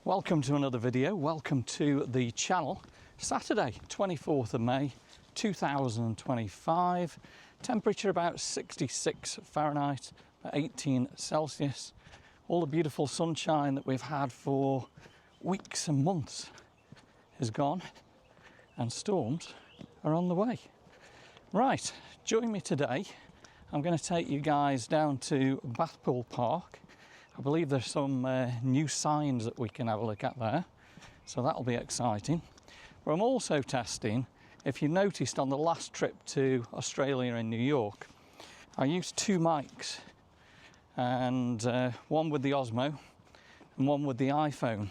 Welcome to another video. Welcome to the channel. Saturday 24th of May 2025, temperature about 66 Fahrenheit, 18 Celsius. All the beautiful sunshine that we've had for weeks and months is gone, and storms are on the way. Right, join me today. I'm going to take you guys down to Bathpool Park. I believe there's some new signs that we can have a look at there, so that'll be exciting. But I'm also testing, if you noticed on the last trip to Australia and New York, I used two mics, and one with the Osmo and one with the iPhone.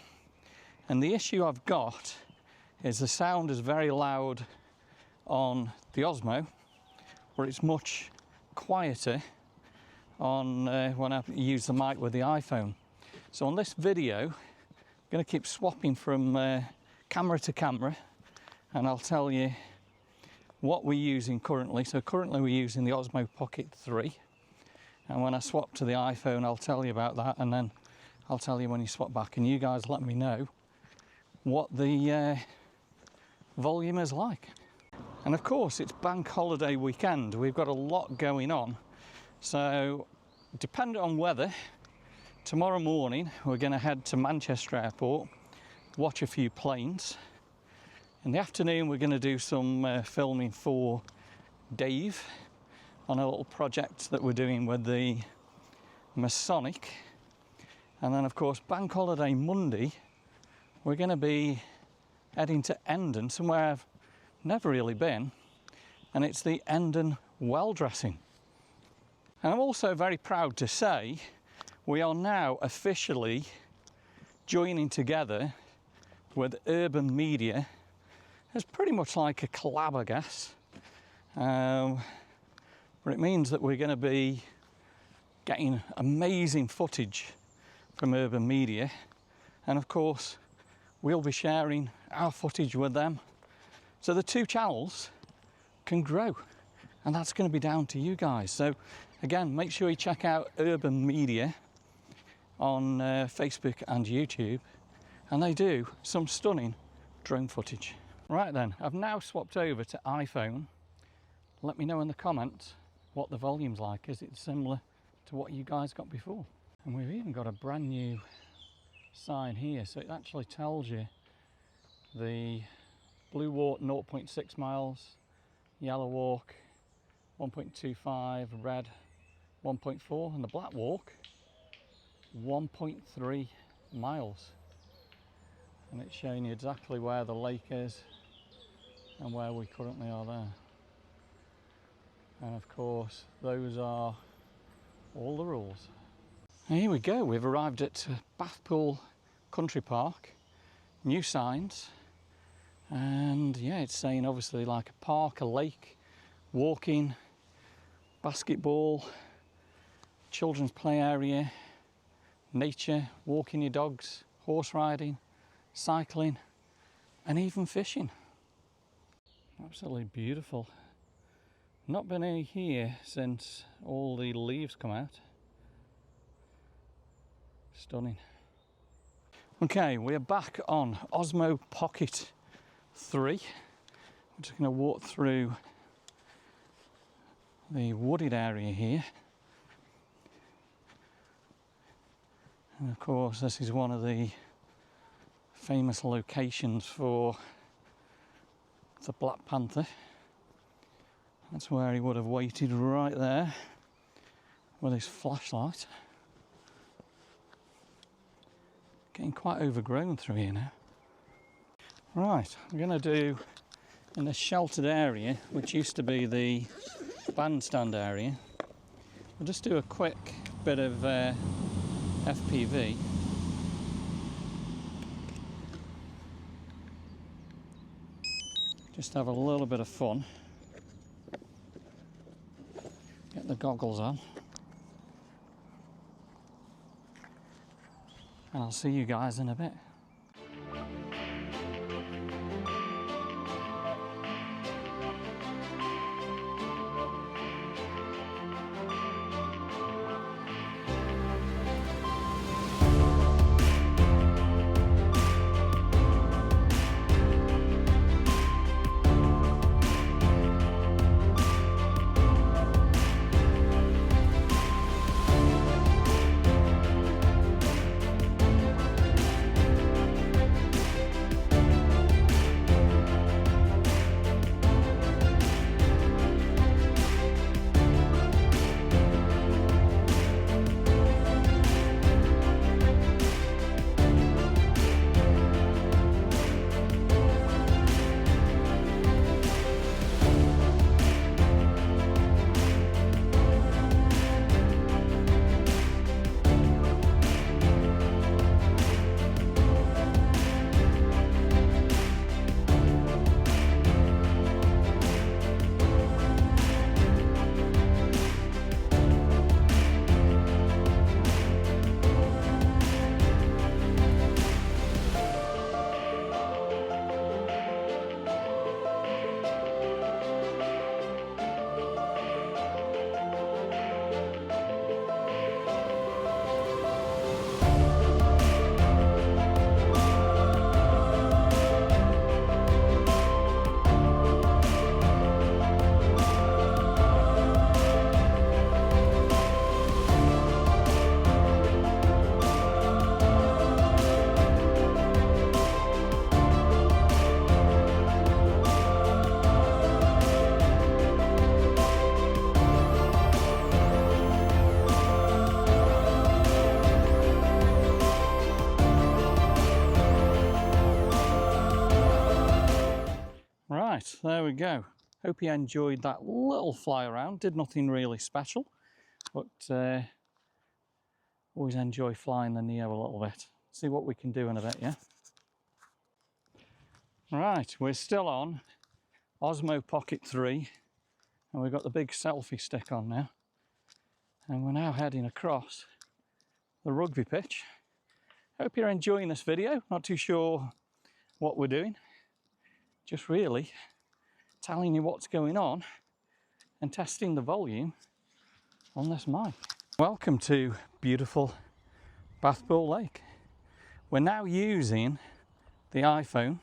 And the issue I've got is the sound is very loud on the Osmo, where it's much quieter on when I use the mic with the iPhone. So on this video, I'm going to keep swapping from camera to camera, and I'll tell you what we're using currently. So currently we're using the Osmo Pocket 3, and when I swap to the iPhone I'll tell you about that, and then I'll tell you when you swap back, and you guys let me know what the volume is like. And of course it's bank holiday weekend, we've got a lot going on. So, depending on weather, tomorrow morning we're going to head to Manchester Airport, watch a few planes. In the afternoon we're going to do some filming for Dave on a little project that we're doing with the Masonic. And then of course bank holiday Monday we're going to be heading to Endon, somewhere I've never really been, and it's the Endon well dressing. And I'm also very proud to say we are now officially joining together with Urban Media. It's pretty much like a collab, I guess, but it means that we're going to be getting amazing footage from Urban Media, and of course we'll be sharing our footage with them, so the two channels can grow. And that's going to be down to you guys. So again, make sure you check out Urban Media on Facebook and YouTube, and they do some stunning drone footage. Right then, I've now swapped over to iPhone. Let me know in the comments what the volume's like. Is it similar to what you guys got before? And we've even got a brand new sign here, so it actually tells you the Blue Walk 0.6 miles, Yellow Walk 1.25, red 1.4, and the Black Walk 1.3 miles. And it's showing you exactly where the lake is and where we currently are there. And of course those are all the rules. And here we go, we've arrived at Bathpool Country Park. New signs, and yeah, it's saying obviously like a park, a lake, walking, basketball, children's play area, nature, walking your dogs, horse riding, cycling, and even fishing. Absolutely beautiful. Not been here since all the leaves come out. Stunning. Okay, we're back on Osmo Pocket 3. I'm just going to walk through the wooded area here, and of course this is one of the famous locations for the Black Panther. That's where he would have waited, right there with his flashlight. Getting quite overgrown through here now. Right, I'm going to do, in this sheltered area which used to be the bandstand area, I'll just do a quick bit of FPV. Just have a little bit of fun. Get the goggles on. And I'll see you guys in a bit. Right, there we go. Hope you enjoyed that little fly around. Did nothing really special, but always enjoy flying the Neo a little bit. See what we can do in a bit, yeah? Right, we're still on Osmo Pocket 3, and we've got the big selfie stick on now. And we're now heading across the rugby pitch. Hope you're enjoying this video. Not too sure what we're doing. Just really telling you what's going on and testing the volume on this mic. Welcome to beautiful Bathpool Lake. We're now using the iPhone.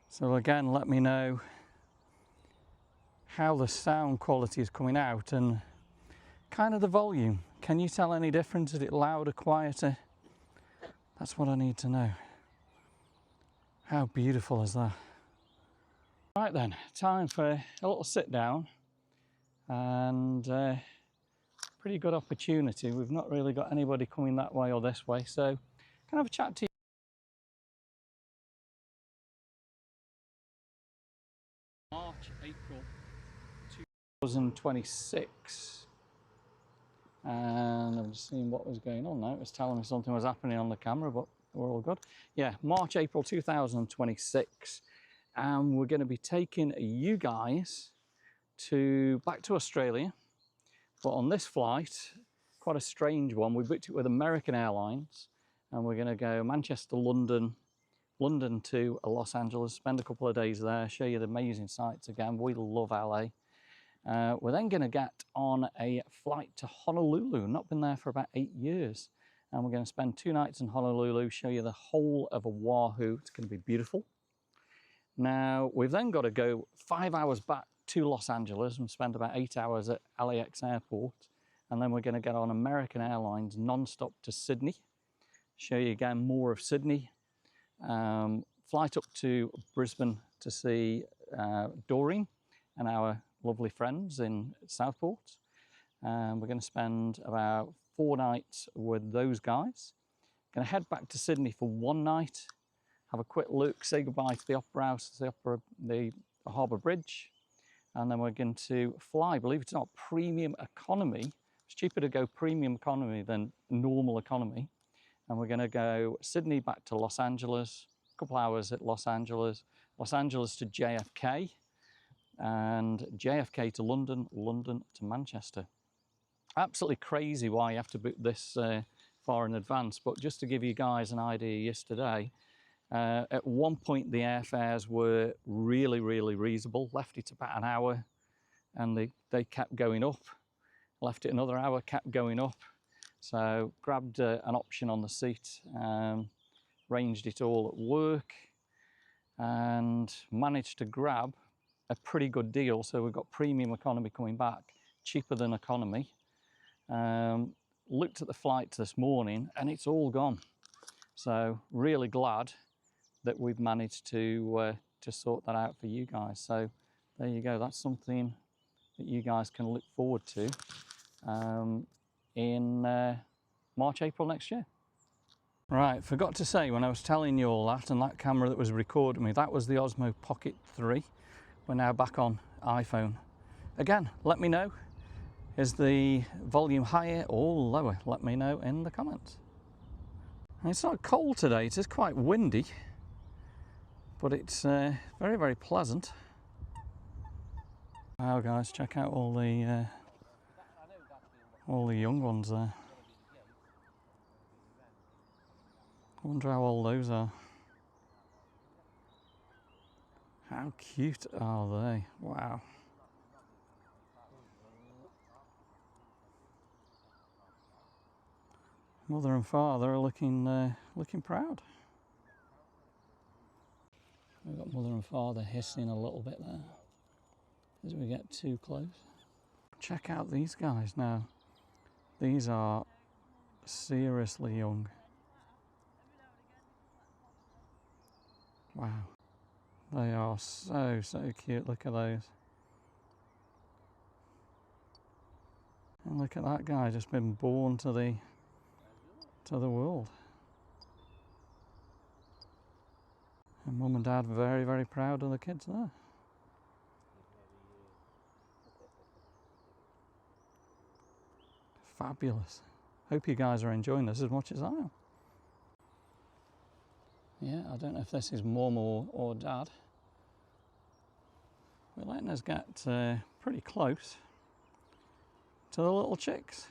So again, let me know how the sound quality is coming out and kind of the volume. Can you tell any difference? Is it louder, quieter? That's what I need to know. How beautiful is that? Right then, time for a little sit down and pretty good opportunity. We've not really got anybody coming that way or this way, so can I have a chat to you? March, April 2026, and I'm just seeing what was going on now. It was telling me something was happening on the camera, but we're all good. Yeah, March, April 2026, and we're going to be taking you guys back to Australia, but on this flight, quite a strange one. We booked it with American Airlines, and we're going to go Manchester, London to Los Angeles, spend a couple of days there, show you the amazing sights again. We love LA. We're then going to get on a flight to Honolulu. Not been there for about 8 years. And we're going to spend 2 nights in Honolulu, show you the whole of Oahu. It's going to be beautiful. Now, we've then got to go 5 hours back to Los Angeles and spend about 8 hours at LAX airport. And then we're going to get on American Airlines non-stop to Sydney. Show you again more of Sydney. Flight up to Brisbane to see Doreen and our lovely friends in Southport. We're going to spend about 4 nights with those guys. Going to head back to Sydney for 1 night, have a quick look, say goodbye to the Opera House, the Harbour Bridge, and then we're going to fly, believe it or not, premium economy. It's cheaper to go premium economy than normal economy. And we're going to go Sydney back to Los Angeles, a couple hours at Los Angeles to JFK, and JFK to London, London to Manchester. Absolutely crazy why you have to book this far in advance, but just to give you guys an idea, yesterday, at one point the airfares were really, really reasonable. Left it about an hour and they kept going up. Left it another hour, kept going up. So grabbed an option on the seat, ranged it all at work, and managed to grab a pretty good deal. So we've got premium economy coming back, cheaper than economy. Looked at the flights this morning and it's all gone. So really glad that we've managed to sort that out for you guys. So there you go. That's something that you guys can look forward to in March, April next year. Right, forgot to say when I was telling you all that, and that camera that was recording me, that was the Osmo Pocket 3. We're now back on iPhone. Again, let me know, is the volume higher or lower? Let me know in the comments. And it's not cold today, it is quite windy, but it's very, very pleasant. Wow guys, check out all the young ones there. I wonder how old those are. How cute are they? Wow. Mother and father are looking proud. We've got mother and father hissing a little bit there as we get too close. Check out these guys now. These are seriously young. Wow. They are so, so cute. Look at those. And look at that guy just been born to the world. And Mum and Dad very, very proud of the kids there. Fabulous. Hope you guys are enjoying this as much as I am. Yeah, I don't know if this is Mum or Dad. We're letting us get pretty close to the little chicks.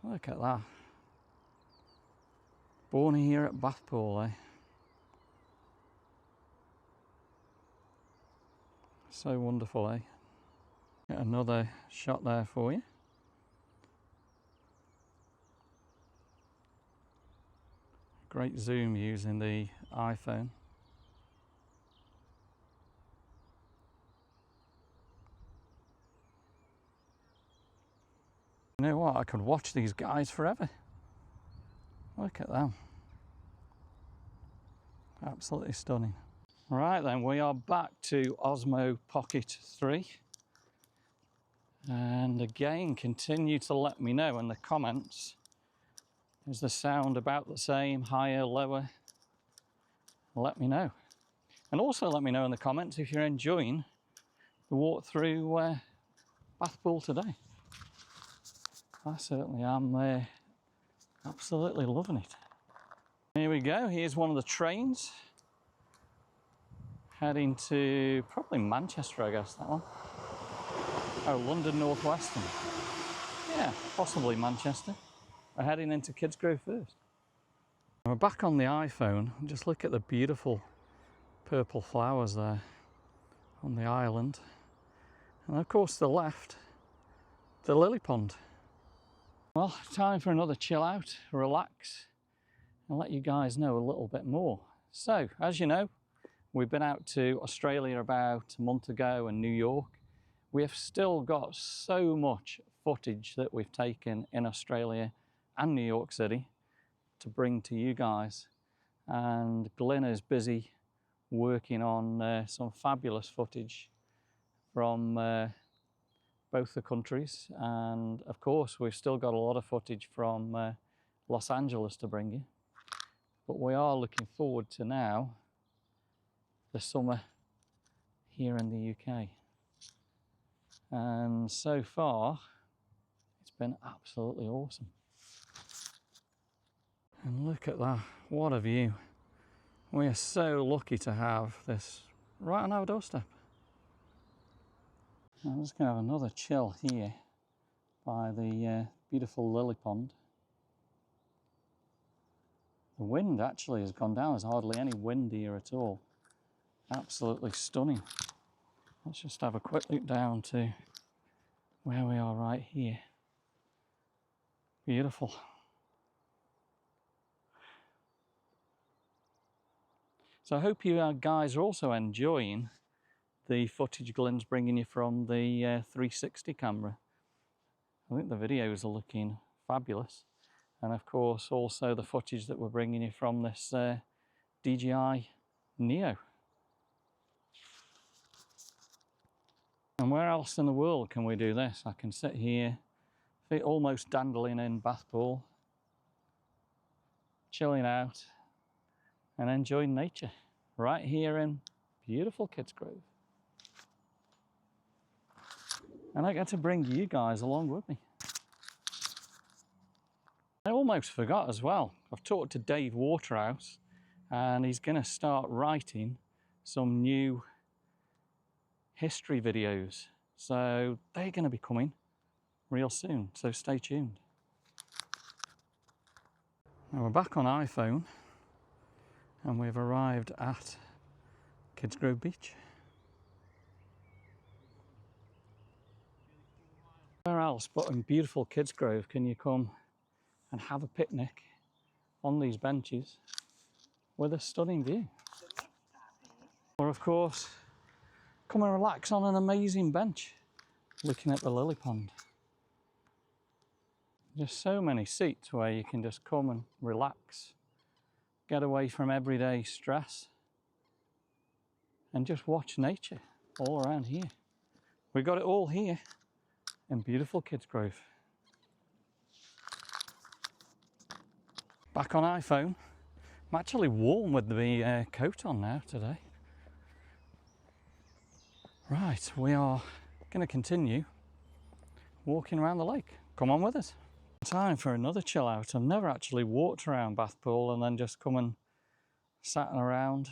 Look at that. Born here at Bathpool, eh? So wonderful, eh? Get another shot there for you. Great zoom using the iPhone. You know what? I could watch these guys forever. Look at them. Absolutely stunning. Right then, we are back to Osmo Pocket 3. And again, continue to let me know in the comments. Is the sound about the same, higher, lower? Let me know. And also let me know in the comments if you're enjoying the walk through Bathpool today. I certainly am absolutely loving it. Here we go, here's one of the trains. Heading to probably Manchester, I guess, that one. Oh, London North Western. Yeah, possibly Manchester. We're heading into Kidsgrove first. We're back on the iPhone. Just look at the beautiful purple flowers there on the island. And of course, to the left, the lily pond. Well, time for another chill out, relax, and let you guys know a little bit more. So, as you know, we've been out to Australia about a month ago and New York. We have still got so much footage that we've taken in Australia and New York City to bring to you guys. And Glynn is busy working on some fabulous footage from both the countries. And of course, we've still got a lot of footage from Los Angeles to bring you. But we are looking forward to now the summer here in the UK. And so far, it's been absolutely awesome. And look at that, what a view. We are so lucky to have this right on our doorstep. I'm just going to have another chill here by the beautiful lily pond. The wind actually has gone down, there's hardly any wind here at all. Absolutely stunning. Let's just have a quick look down to where we are right here. Beautiful. So I hope you guys are also enjoying the footage Glynn's bringing you from the 360 camera. I think the videos are looking fabulous. And of course also the footage that we're bringing you from this DJI Neo. And where else in the world can we do this? I can sit here, feet almost dandling in Bathpool, chilling out and enjoying nature right here in beautiful Kidsgrove. And I get to bring you guys along with me. I almost forgot as well, I've talked to Dave Waterhouse and he's going to start writing some new history videos. So they're going to be coming real soon, so stay tuned. Now we're back on iPhone and we've arrived at Kidsgrove Beach. Where else but in beautiful Kidsgrove can you come and have a picnic on these benches with a stunning view? Or of course, come and relax on an amazing bench looking at the lily pond. Just so many seats where you can just come and relax, get away from everyday stress and just watch nature all around here. We've got it all here in beautiful Kidsgrove. Back on iPhone, I'm actually warm with the coat on now today. Right, we are going to continue walking around the lake. Come on with us. Time for another chill out. I've never actually walked around Bathpool and then just come and sat around,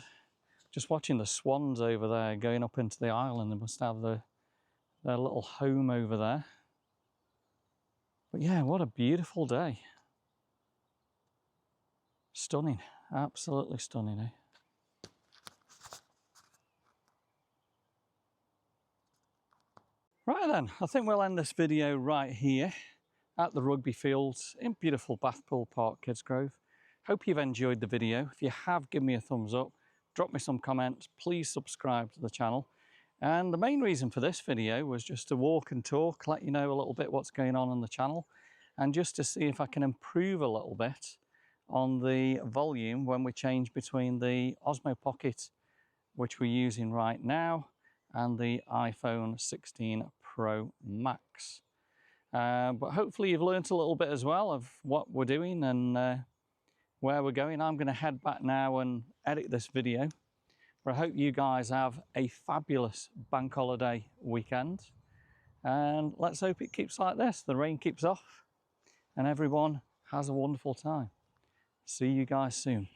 just watching the swans over there going up into the island. They must have their little home over there. But yeah, what a beautiful day. Stunning, absolutely stunning, eh? Right then, I think we'll end this video right here at the rugby fields in beautiful Bathpool Park, Kidsgrove. Hope you've enjoyed the video. If you have, give me a thumbs up, drop me some comments, please subscribe to the channel. And the main reason for this video was just to walk and talk, let you know a little bit what's going on the channel, and just to see if I can improve a little bit on the volume when we change between the Osmo Pocket, which we're using right now, and the iPhone 16 Pro Max. But hopefully you've learnt a little bit as well of what we're doing and where we're going. I'm going to head back now and edit this video. But I hope you guys have a fabulous bank holiday weekend. And let's hope it keeps like this. The rain keeps off and everyone has a wonderful time. See you guys soon.